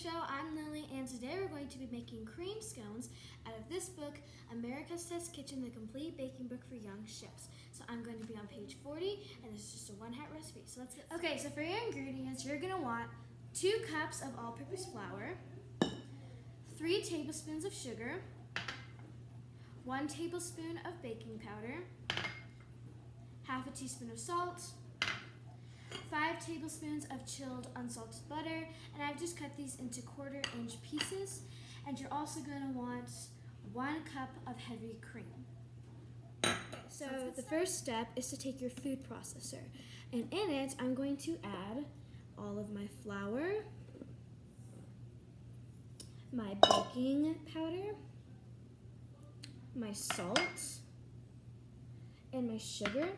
Show. I'm Lily, and today we're going to be making cream scones out of this book, America's Test Kitchen, the complete baking book for young chefs. So I'm going to be on page 40, and this is just a one-hat recipe. So let's get started. Okay, so for your ingredients, you're going to want 2 cups of all-purpose flour, 3 tablespoons of sugar, 1 tablespoon of baking powder, half a teaspoon of salt, 5 tablespoons of chilled unsalted butter, and I've just cut these into 1/4-inch pieces. And you're also going to want 1 cup of heavy cream. Okay, so the first step is to take your food processor, and in it I'm going to add all of my flour, my baking powder, my salt, and my sugar.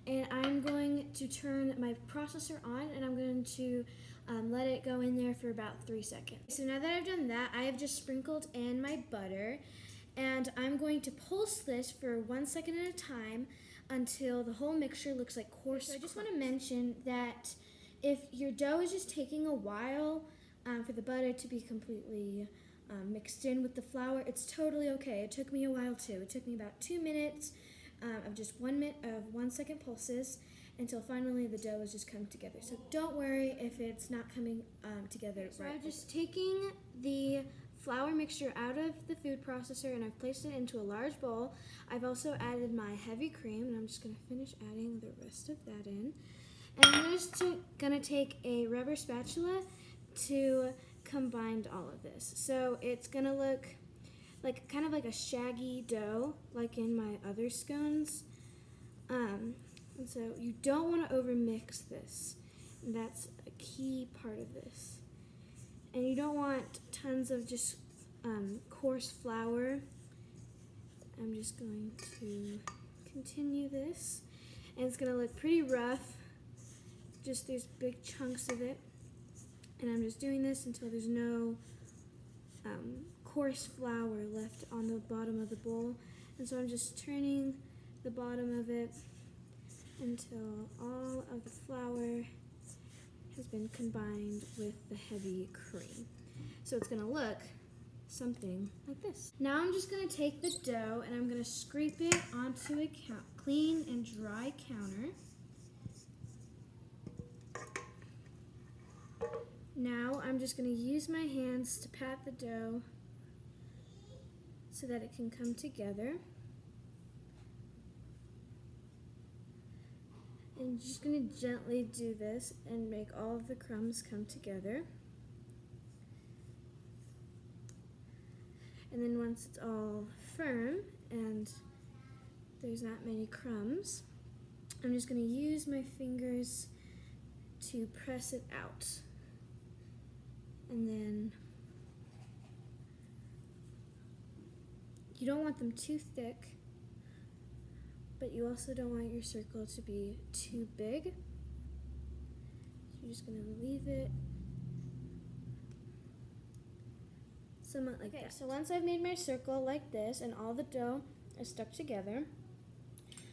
And I'm going to turn my processor on, and I'm going to let it go in there for about 3 seconds. So now that I've done that, I have just sprinkled in my butter, and I'm going to pulse this for 1 second at a time until the whole mixture looks like coarse. So I just want to mention that if your dough is just taking a while for the butter to be completely mixed in with the flour, it's totally okay. It took me a while too. It took me about 2 minutes of just 1 second pulses until finally the dough has just come together. So don't worry if it's not coming together. So I'm just taking the flour mixture out of the food processor, and I've placed it into a large bowl. I've also added my heavy cream, and I'm just going to finish adding the rest of that in. And I'm just going to take a rubber spatula to combine all of this. So it's going to look like kind of like a shaggy dough, like in my other scones. And so you don't want to overmix this. And that's a key part of this. And you don't want tons of just coarse flour. I'm just going to continue this. And it's going to look pretty rough, just these big chunks of it. And I'm just doing this until there's no coarse flour left on the bottom of the bowl. And so I'm just turning the bottom of it until all of the flour has been combined with the heavy cream. So it's going to look something like this. Now I'm just going to take the dough and I'm going to scrape it onto a clean and dry counter. Now I'm just going to use my hands to pat the dough so that it can come together. And just going to gently do this and make all of the crumbs come together. And then once it's all firm and there's not many crumbs, I'm just going to use my fingers to press it out. And then you don't want them too thick, but you also don't want your circle to be too big. So you're just going to leave it somewhat like that. So once I've made my circle like this and all the dough is stuck together,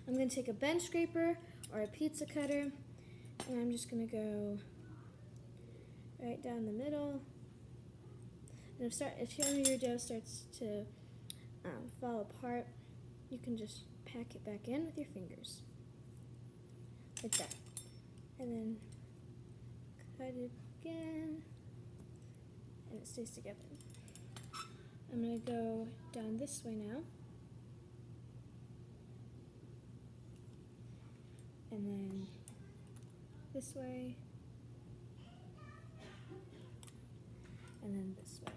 I'm going to take a bench scraper or a pizza cutter, and I'm just going to go right down the middle. And if your dough starts to fall apart, you can just pack it back in with your fingers, like that. And then cut it again, and it stays together. I'm going to go down this way now. And then this way. And then this way.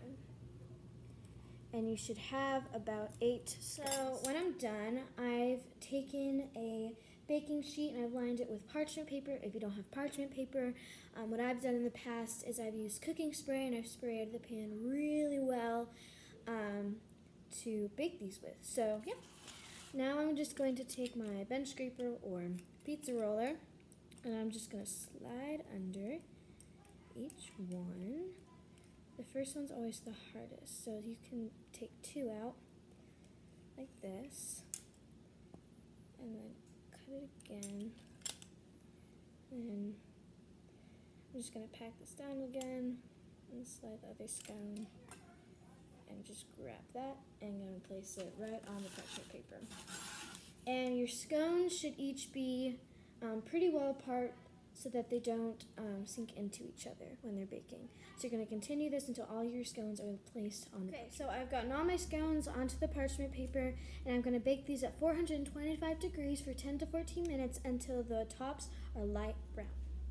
And you should have about 8. So when I'm done, I've taken a baking sheet and I've lined it with parchment paper. If you don't have parchment paper, what I've done in the past is I've used cooking spray, and I've sprayed the pan really well to bake these with. So yeah, now I'm just going to take my bench scraper or pizza roller, and I'm just going to slide under each one. The first one's always the hardest, so you can take 2 out like this, and then cut it again, and I'm just going to pack this down again and slide the other scone and just grab that and I'm going to place it right on the parchment paper. And your scones should each be pretty well apart so that they don't sink into each other when they're baking. So you're going to continue this until all your scones are placed on the parchment. So I've gotten all my scones onto the parchment paper, and I'm going to bake these at 425 degrees for 10 to 14 minutes until the tops are light brown.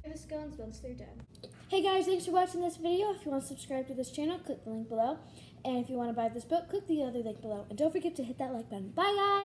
The scones once they're done. Hey guys, thanks for watching this video. If you want to subscribe to this channel, click the link below. And if you want to buy this book, click the other link below. And don't forget to hit that like button. Bye guys!